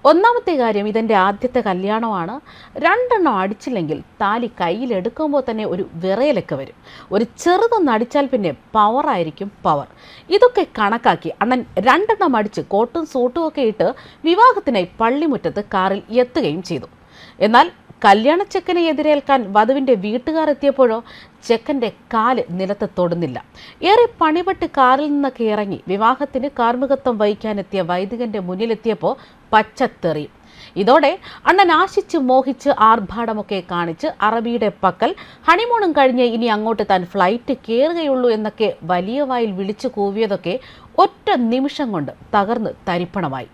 ഒന്നാമത്തെ കാര്യം, ഇതെൻ്റെ ആദ്യത്തെ കല്യാണമാണ്. രണ്ടെണ്ണം അടിച്ചില്ലെങ്കിൽ താലി കയ്യിലെടുക്കുമ്പോൾ തന്നെ ഒരു വിറയലൊക്കെ വരും. ഒരു ചെറുതൊന്ന് അടിച്ചാൽ പിന്നെ പവറായിരിക്കും പവർ. ഇതൊക്കെ കണക്കാക്കി അണ്ണൻ രണ്ടെണ്ണം അടിച്ച് കോട്ടും സൂട്ടും ഒക്കെ ഇട്ട് വിവാഹത്തിനായി പള്ളിമുറ്റത്ത് കാറിൽ എത്തുകയും ചെയ്തു. എന്നാൽ കല്യാണച്ചെക്കനെ എതിരേൽക്കാൻ വധുവിൻ്റെ വീട്ടുകാർ എത്തിയപ്പോഴോ ചെക്കൻ്റെ കാല് നിലത്ത് തൊടുന്നില്ല. ഏറെ പണിപെട്ട് കാറിൽ നിന്നൊക്കെ ഇറങ്ങി വിവാഹത്തിന് കാർമ്മികത്വം വഹിക്കാനെത്തിയ വൈദികൻ്റെ മുന്നിലെത്തിയപ്പോൾ പച്ചത്തെറി. ഇതോടെ അണ്ണൻ ആശിച്ച് മോഹിച്ച് ആർഭാടമൊക്കെ കാണിച്ച് അറബിയുടെ പക്കൽ ഹണിമൂണും കഴിഞ്ഞ് ഇനി അങ്ങോട്ട് താൻ ഫ്ലൈറ്റ് കയറുകയുള്ളൂ എന്നൊക്കെ വലിയ വായിൽ വിളിച്ചു കൂവിയതൊക്കെ ഒറ്റ നിമിഷം കൊണ്ട് തകർന്ന് തരിപ്പണമായി.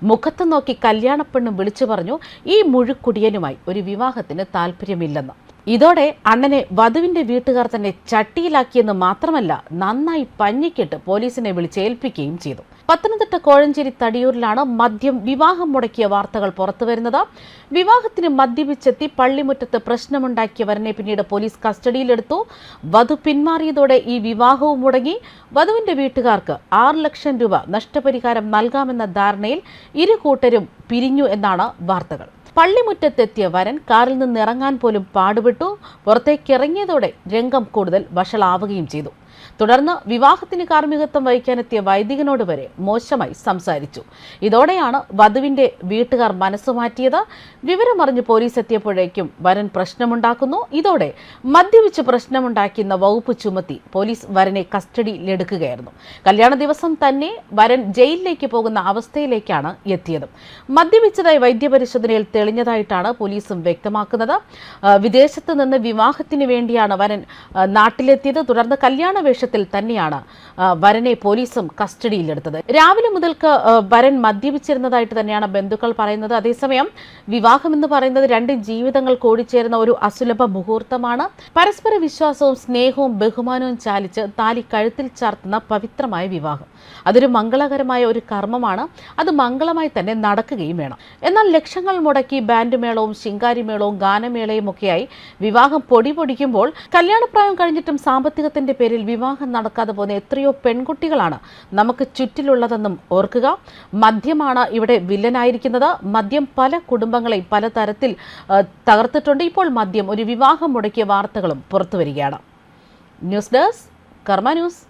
മുഖത്ത് നോക്കി കല്യാണപ്പെണ്ണും വിളിച്ചു പറഞ്ഞു ഈ മുഴുക്കുടിയനുമായി ഒരു വിവാഹത്തിന് താല്പര്യമില്ലെന്ന്. ഇതോടെ അണ്ണനെ വധുവിൻ്റെ വീട്ടുകാർ തന്നെ ചട്ടിയിലാക്കിയെന്ന് മാത്രമല്ല, നന്നായി പഞ്ഞിക്കിട്ട് പോലീസിനെ വിളിച്ചേൽപ്പിക്കുകയും ചെയ്തു. പത്തനംതിട്ട കോഴഞ്ചേരി തടിയൂരിലാണ് മദ്യം വിവാഹം മുടക്കിയ വാർത്തകൾ പുറത്തുവരുന്നത്. വിവാഹത്തിന് മദ്യപിച്ചെത്തി പള്ളിമുറ്റത്ത് പ്രശ്നമുണ്ടാക്കിയ വരനെ പിന്നീട് പോലീസ് കസ്റ്റഡിയിലെടുത്തു. വധു പിന്മാറിയതോടെ ഈ വിവാഹവും മുടങ്ങി. വധുവിൻ്റെ വീട്ടുകാർക്ക് 6 ലക്ഷം രൂപ നഷ്ടപരിഹാരം നൽകാമെന്ന ധാരണയിൽ ഇരു കൂട്ടരും പിരിഞ്ഞു എന്നാണ് വാർത്തകൾ. പള്ളിമുറ്റത്തെത്തിയ വരൻ കാറിൽ നിന്ന് ഇറങ്ങാൻ പോലും പാടുപെട്ടു. പുറത്തേക്കിറങ്ങിയതോടെ രംഗം കൂടുതൽ വഷളാവുകയും ചെയ്തു. തുടർന്ന് വിവാഹത്തിന് കാർമ്മികത്വം വഹിക്കാനെത്തിയ വൈദികനോട് വരെ മോശമായി സംസാരിച്ചു. ഇതോടെയാണ് വധുവിൻ്റെ വീട്ടുകാർ മനസ്സുമാറ്റിയത്. വിവരമറിഞ്ഞ് പോലീസ് എത്തിയപ്പോഴേക്കും വരൻ പ്രശ്നമുണ്ടാക്കുന്നു. ഇതോടെ മദ്യപിച്ച് പ്രശ്നമുണ്ടാക്കിയെന്ന വകുപ്പ് ചുമത്തി പോലീസ് വരനെ കസ്റ്റഡിയിലെടുക്കുകയായിരുന്നു. കല്യാണ ദിവസം തന്നെ വരൻ ജയിലിലേക്ക് പോകുന്ന അവസ്ഥയിലേക്കാണ് എത്തിയത്. മദ്യപിച്ചതായി വൈദ്യപരിശോധനയിൽ തെളിഞ്ഞതായിട്ടാണ് പോലീസും വ്യക്തമാക്കുന്നത്. വിദേശത്ത് നിന്ന് വിവാഹത്തിന് വേണ്ടിയാണ് വരൻ നാട്ടിലെത്തിയത്. തുടർന്ന് കല്യാണ വേഷത്തിൽ തന്നെയാണ് വരനെ പോലീസും കസ്റ്റഡിയിലെടുത്തത്. രാവിലെ മുതൽക്ക് വരൻ മദ്യപിച്ചിരുന്നതായിട്ട് തന്നെയാണ് ബന്ധുക്കൾ പറയുന്നത്. അതേസമയം വിവാഹം എന്ന് പറയുന്നത് രണ്ട് ജീവിതങ്ങൾ കൂടിച്ചേരുന്ന ഒരു അസുലഭ മുഹൂർത്തമാണ്. പരസ്പര വിശ്വാസവും സ്നേഹവും ബഹുമാനവും ചാലിച്ച് താലി കഴുത്തിൽ ചാർത്തുന്ന പവിത്രമായ വിവാഹം അതൊരു മംഗളകരമായ ഒരു കർമ്മമാണ്. അത് മംഗളമായി തന്നെ നടക്കുകയും വേണം. എന്നാൽ ലക്ഷങ്ങൾ മുടക്കി ബാൻഡ് മേളവും ശിങ്കാരിമേളവും ഗാനമേളയും ഒക്കെയായി വിവാഹം പൊടിപൊടിക്കുമ്പോൾ കല്യാണപ്രായം കഴിഞ്ഞിട്ടും സാമ്പത്തികത്തിന്റെ പേരിൽ വിവാഹം നടക്കാതെ പോകുന്ന എത്രയോ പെൺകുട്ടികളാണ് നമുക്ക് ചുറ്റിലുള്ളതെന്നും ഓർക്കുക. മദ്യമാണ് ഇവിടെ വില്ലനായിരിക്കുന്നത്. മദ്യം പല കുടുംബങ്ങളെയും പലതരത്തിൽ തകർത്തിട്ടുണ്ട്. ഇപ്പോൾ മദ്യം ഒരു വിവാഹം മുടക്കിയ വാർത്തകളും പുറത്തുവരികയാണ്. ന്യൂസ് ഡെസ്ക് കർമ്മ ന്യൂസ്.